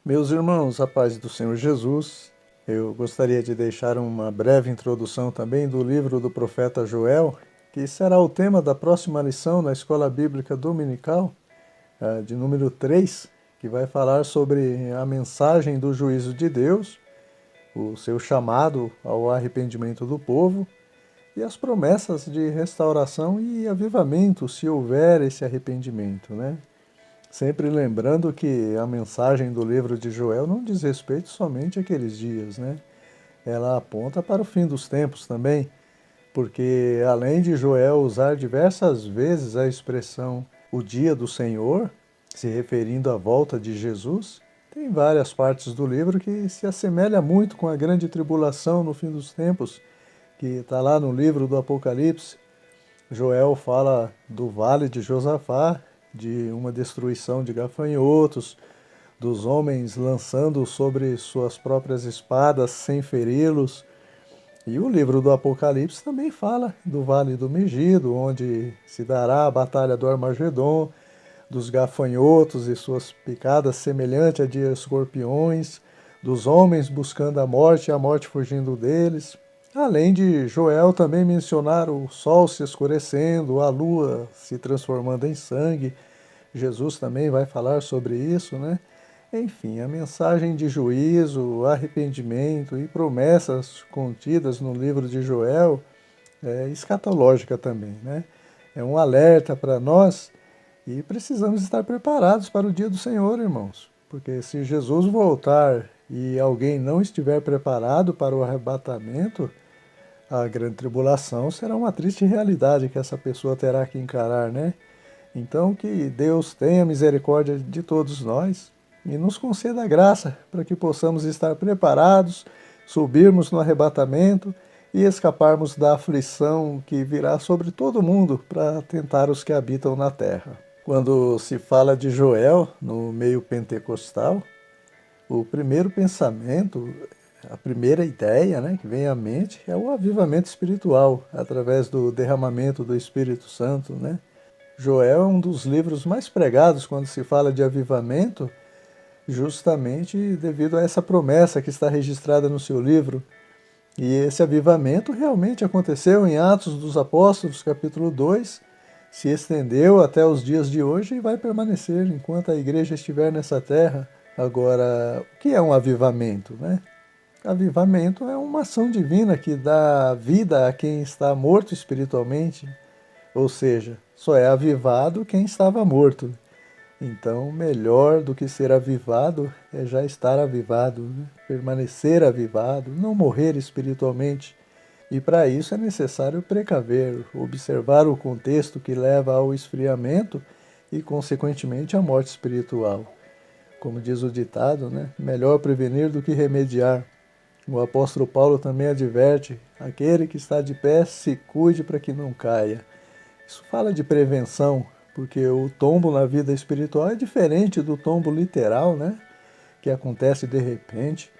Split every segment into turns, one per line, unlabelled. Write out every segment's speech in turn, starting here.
Meus irmãos, a paz do Senhor Jesus, eu gostaria de deixar uma breve introdução também do livro do profeta Joel, que será o tema da próxima lição na Escola Bíblica Dominical, de número 3, que vai falar sobre a mensagem do juízo de Deus, o seu chamado ao arrependimento do povo e as promessas de restauração e avivamento se houver esse arrependimento, né? Sempre lembrando que a mensagem do livro de Joel não diz respeito somente àqueles dias, né? Ela aponta para o fim dos tempos também, porque além de Joel usar diversas vezes a expressão o dia do Senhor, se referindo à volta de Jesus, tem várias partes do livro que se assemelha muito com a grande tribulação no fim dos tempos, que está lá no livro do Apocalipse. Joel fala do vale de Josafá, de uma destruição de gafanhotos, dos homens lançando sobre suas próprias espadas sem feri-los. E o livro do Apocalipse também fala do Vale do Megido, onde se dará a batalha do Armagedon, dos gafanhotos e suas picadas semelhante a de escorpiões, dos homens buscando a morte e a morte fugindo deles. Além de Joel também mencionar o sol se escurecendo, a lua se transformando em sangue. Jesus também vai falar sobre isso, né? Enfim, a mensagem de juízo, arrependimento e promessas contidas no livro de Joel é escatológica também, né? É um alerta para nós e precisamos estar preparados para o dia do Senhor, irmãos. Porque se Jesus voltar e alguém não estiver preparado para o arrebatamento, a grande tribulação será uma triste realidade que essa pessoa terá que encarar, né? Então que Deus tenha misericórdia de todos nós e nos conceda a graça para que possamos estar preparados, subirmos no arrebatamento e escaparmos da aflição que virá sobre todo mundo para tentar os que habitam na terra. Quando se fala de Joel no meio pentecostal, o primeiro pensamento, a primeira ideia, né, que vem à mente é o avivamento espiritual, através do derramamento do Espírito Santo, né? Joel é um dos livros mais pregados quando se fala de avivamento, justamente devido a essa promessa que está registrada no seu livro. E esse avivamento realmente aconteceu em Atos dos Apóstolos, capítulo 2, se estendeu até os dias de hoje e vai permanecer enquanto a igreja estiver nessa terra. Agora, o que é um avivamento, né? Avivamento é uma ação divina que dá vida a quem está morto espiritualmente, ou seja, só é avivado quem estava morto. Então, melhor do que ser avivado é já estar avivado, né? Permanecer avivado, não morrer espiritualmente. E para isso é necessário precaver, observar o contexto que leva ao esfriamento e, consequentemente, à morte espiritual. Como diz o ditado, né? Melhor prevenir do que remediar. O apóstolo Paulo também adverte: aquele que está de pé, se cuide para que não caia. Isso fala de prevenção, porque o tombo na vida espiritual é diferente do tombo literal, né? Que acontece de repente.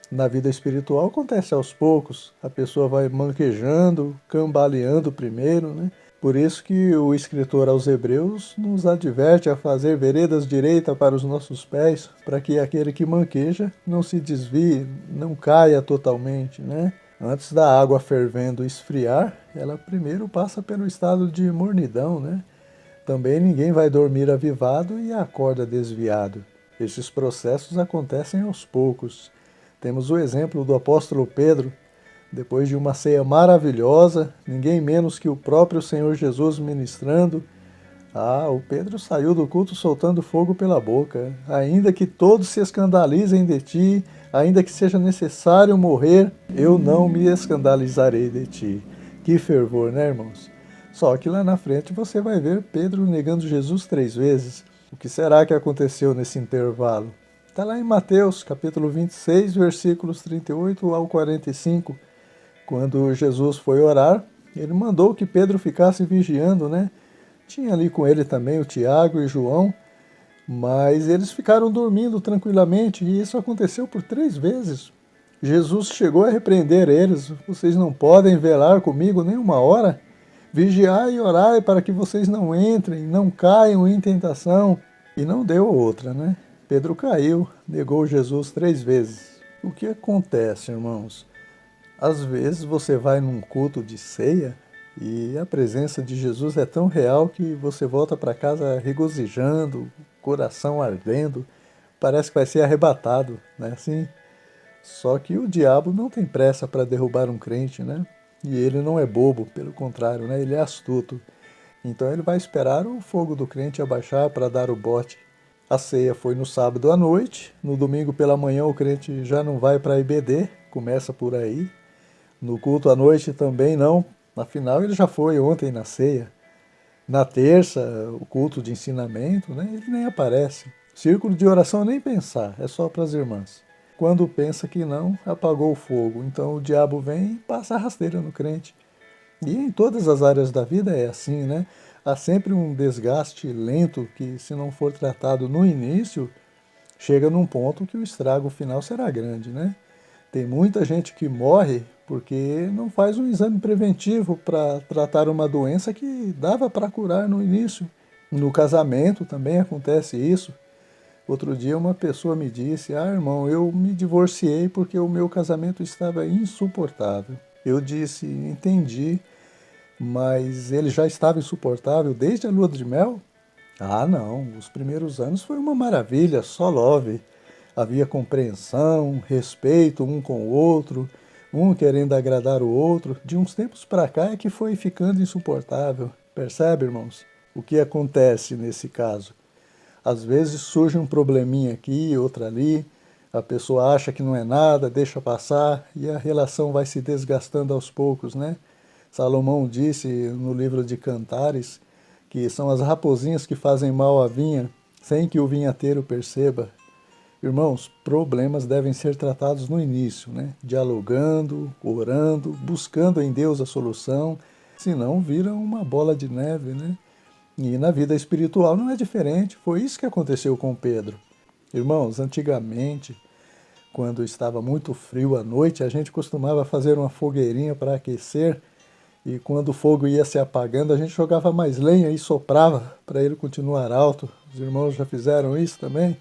Na vida espiritual acontece aos poucos, a pessoa vai manquejando, cambaleando primeiro, né? Por isso que o escritor aos Hebreus nos adverte a fazer veredas direitas para os nossos pés, para que aquele que manqueja não se desvie, não caia totalmente, né? Antes da água fervendo esfriar, ela primeiro passa pelo estado de mornidão, né? Também ninguém vai dormir avivado e acorda desviado. Esses processos acontecem aos poucos. Temos o exemplo do apóstolo Pedro. Depois de uma ceia maravilhosa, ninguém menos que o próprio Senhor Jesus ministrando, o Pedro saiu do culto soltando fogo pela boca. Ainda que todos se escandalizem de ti, ainda que seja necessário morrer, eu não me escandalizarei de ti. Que fervor, né, irmãos? Só que lá na frente você vai ver Pedro negando Jesus 3 vezes. O que será que aconteceu nesse intervalo? Está lá em Mateus, capítulo 26, versículos 38 ao 45. Quando Jesus foi orar, ele mandou que Pedro ficasse vigiando, né? Tinha ali com ele também o Tiago e João, mas eles ficaram dormindo tranquilamente e isso aconteceu por 3 vezes. Jesus chegou a repreender eles: vocês não podem velar comigo nem uma hora? Vigiai e orai para que vocês não entrem, não caiam em tentação. E não deu outra, né? Pedro caiu, negou Jesus 3 vezes. O que acontece, irmãos? Às vezes você vai num culto de ceia e a presença de Jesus é tão real que você volta para casa regozijando, coração ardendo, parece que vai ser arrebatado, né? Assim, só que o diabo não tem pressa para derrubar um crente, né? E ele não é bobo, pelo contrário, né? Ele é astuto. Então ele vai esperar o fogo do crente abaixar para dar o bote. A ceia foi no sábado à noite, no domingo pela manhã o crente já não vai para a IBD, começa por aí. No culto à noite também não, afinal ele já foi ontem na ceia. Na terça, o culto de ensinamento, né, ele nem aparece. Círculo de oração nem pensar, é só para as irmãs. Quando pensa que não, apagou o fogo. Então o diabo vem e passa a rasteira no crente. E em todas as áreas da vida é assim, né? Há sempre um desgaste lento que, se não for tratado no início, chega num ponto que o estrago final será grande, né? Tem muita gente que morre porque não faz um exame preventivo para tratar uma doença que dava para curar no início. No casamento também acontece isso. Outro dia uma pessoa me disse: "Ah, irmão, eu me divorciei porque o meu casamento estava insuportável." Eu disse: "Entendi, mas ele já estava insuportável desde a lua de mel?" "Ah, não, os primeiros anos foi uma maravilha, só love. Havia compreensão, respeito um com o outro, um querendo agradar o outro. De uns tempos para cá é que foi ficando insuportável." Percebe, irmãos? O que acontece nesse caso? Às vezes surge um probleminha aqui, outro ali, a pessoa acha que não é nada, deixa passar e a relação vai se desgastando aos poucos, né? Salomão disse no livro de Cantares que são as raposinhas que fazem mal à vinha, sem que o vinhateiro perceba. Irmãos, problemas devem ser tratados no início, né? Dialogando, orando, buscando em Deus a solução, senão vira uma bola de neve, né? E na vida espiritual não é diferente, foi isso que aconteceu com Pedro. Irmãos, antigamente, quando estava muito frio à noite, a gente costumava fazer uma fogueirinha para aquecer, e quando o fogo ia se apagando, a gente jogava mais lenha e soprava para ele continuar alto. Os irmãos já fizeram isso também?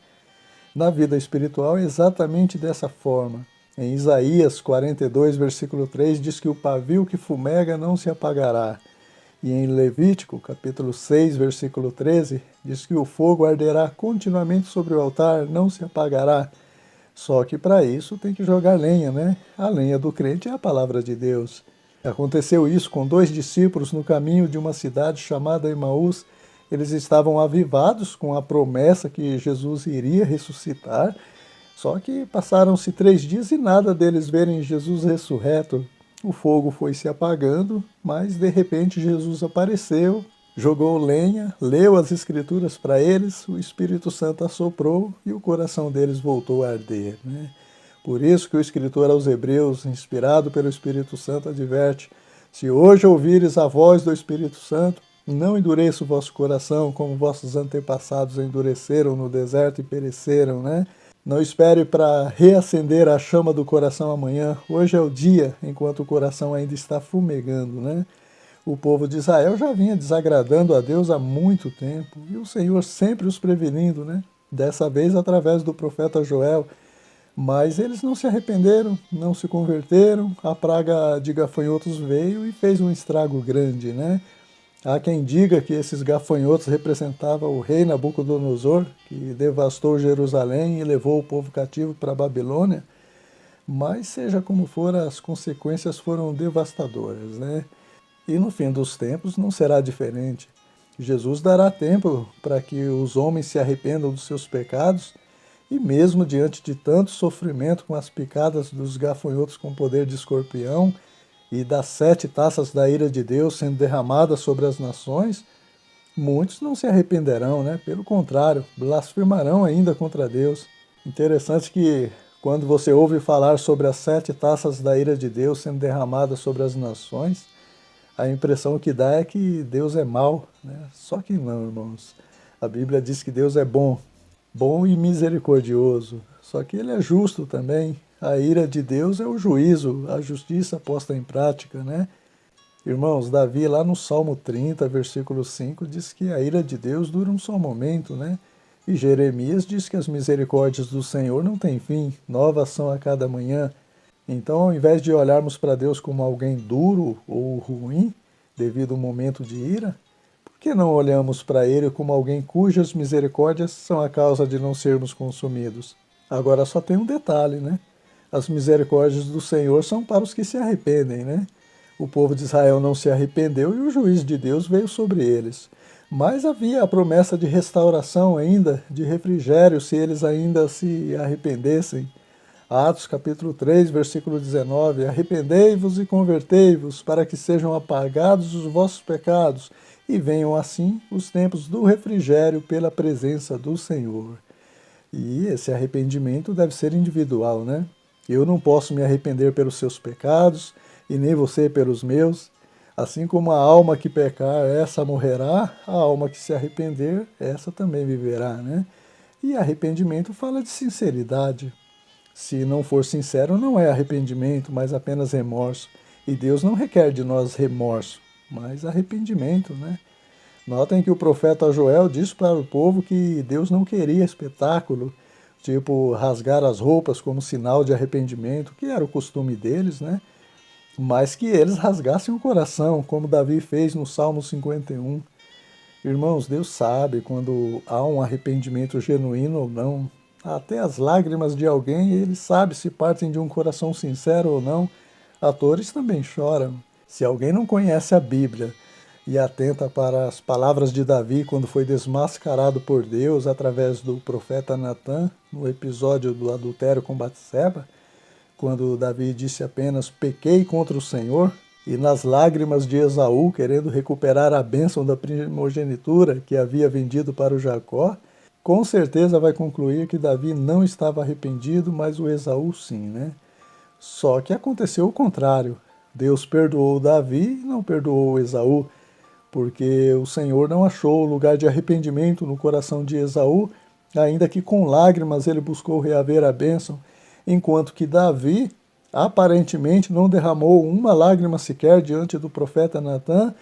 Na vida espiritual é exatamente dessa forma. Em Isaías 42, versículo 3, diz que o pavio que fumega não se apagará. E em Levítico, capítulo 6, versículo 13, diz que o fogo arderá continuamente sobre o altar, não se apagará. Só que para isso tem que jogar lenha, né? A lenha do crente é a palavra de Deus. Aconteceu isso com 2 discípulos no caminho de uma cidade chamada Emaús. Eles estavam avivados com a promessa que Jesus iria ressuscitar, só que passaram-se 3 dias e nada deles verem Jesus ressurreto. O fogo foi se apagando, mas de repente Jesus apareceu, jogou lenha, leu as Escrituras para eles, o Espírito Santo assoprou e o coração deles voltou a arder, né? Por isso que o escritor aos Hebreus, inspirado pelo Espírito Santo, adverte: se hoje ouvires a voz do Espírito Santo, não endureça o vosso coração, como vossos antepassados endureceram no deserto e pereceram, né? Não espere para reacender a chama do coração amanhã. Hoje é o dia, enquanto o coração ainda está fumegando, né? O povo de Israel já vinha desagradando a Deus há muito tempo, e o Senhor sempre os prevenindo, né? Dessa vez através do profeta Joel. Mas eles não se arrependeram, não se converteram, a praga de gafanhotos veio e fez um estrago grande, né? Há quem diga que esses gafanhotos representavam o rei Nabucodonosor, que devastou Jerusalém e levou o povo cativo para a Babilônia, mas seja como for, as consequências foram devastadoras, né? E no fim dos tempos não será diferente. Jesus dará tempo para que os homens se arrependam dos seus pecados, e mesmo diante de tanto sofrimento com as picadas dos gafanhotos com poder de escorpião e das 7 taças da ira de Deus sendo derramadas sobre as nações, muitos não se arrependerão, né? Pelo contrário, blasfemarão ainda contra Deus. Interessante que quando você ouve falar sobre as 7 taças da ira de Deus sendo derramadas sobre as nações, a impressão que dá é que Deus é mau, né? Só que não, irmãos. A Bíblia diz que Deus é bom, bom e misericordioso, só que ele é justo também. A ira de Deus é o juízo, a justiça posta em prática, né? Irmãos, Davi lá no Salmo 30, versículo 5, diz que a ira de Deus dura um só momento, né? E Jeremias diz que as misericórdias do Senhor não têm fim, novas são a cada manhã. Então, ao invés de olharmos para Deus como alguém duro ou ruim, devido a um momento de ira, por que não olhamos para Ele como alguém cujas misericórdias são a causa de não sermos consumidos? Agora só tem um detalhe, né? As misericórdias do Senhor são para os que se arrependem, né? O povo de Israel não se arrependeu e o juízo de Deus veio sobre eles. Mas havia a promessa de restauração ainda, de refrigério, se eles ainda se arrependessem. Atos capítulo 3, versículo 19, arrependei-vos e convertei-vos, para que sejam apagados os vossos pecados, e venham assim os tempos do refrigério pela presença do Senhor. E esse arrependimento deve ser individual, né? Eu não posso me arrepender pelos seus pecados, e nem você pelos meus. Assim como a alma que pecar, essa morrerá, a alma que se arrepender, essa também viverá, né? E arrependimento fala de sinceridade. Se não for sincero, não é arrependimento, mas apenas remorso. E Deus não requer de nós remorso, mas arrependimento, né? Notem que o profeta Joel disse para o povo que Deus não queria espetáculo, tipo rasgar as roupas como sinal de arrependimento, que era o costume deles, né? Mas que eles rasgassem o coração, como Davi fez no Salmo 51. Irmãos, Deus sabe quando há um arrependimento genuíno ou não. Até as lágrimas de alguém, Ele sabe se partem de um coração sincero ou não. Atores também choram. Se alguém não conhece a Bíblia e atenta para as palavras de Davi quando foi desmascarado por Deus através do profeta Natã, no episódio do adultério com Batseba, quando Davi disse apenas, pequei contra o Senhor, e nas lágrimas de Esaú, querendo recuperar a bênção da primogenitura que havia vendido para o Jacó, com certeza vai concluir que Davi não estava arrependido, mas o Esaú sim, né? Só que aconteceu o contrário. Deus perdoou Davi e não perdoou Esaú, porque o Senhor não achou lugar de arrependimento no coração de Esaú, ainda que com lágrimas ele buscou reaver a bênção, enquanto que Davi aparentemente não derramou uma lágrima sequer diante do profeta Natã,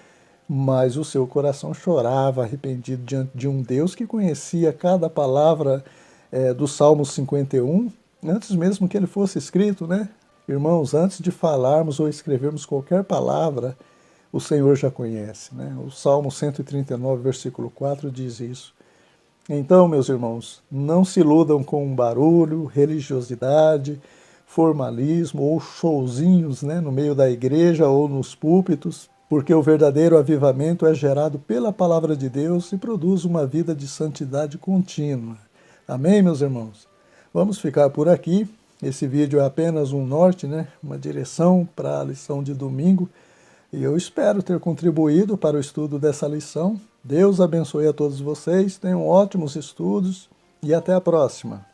mas o seu coração chorava arrependido diante de um Deus que conhecia cada palavra do Salmo 51, antes mesmo que ele fosse escrito, né? Irmãos, antes de falarmos ou escrevermos qualquer palavra, o Senhor já conhece, né? O Salmo 139, versículo 4 diz isso. Então, meus irmãos, não se iludam com barulho, religiosidade, formalismo ou showzinhos, né, no meio da igreja ou nos púlpitos, porque o verdadeiro avivamento é gerado pela palavra de Deus e produz uma vida de santidade contínua. Amém, meus irmãos? Vamos ficar por aqui. Esse vídeo é apenas um norte, né, uma direção para a lição de domingo. E eu espero ter contribuído para o estudo dessa lição. Deus abençoe a todos vocês, tenham ótimos estudos e até a próxima.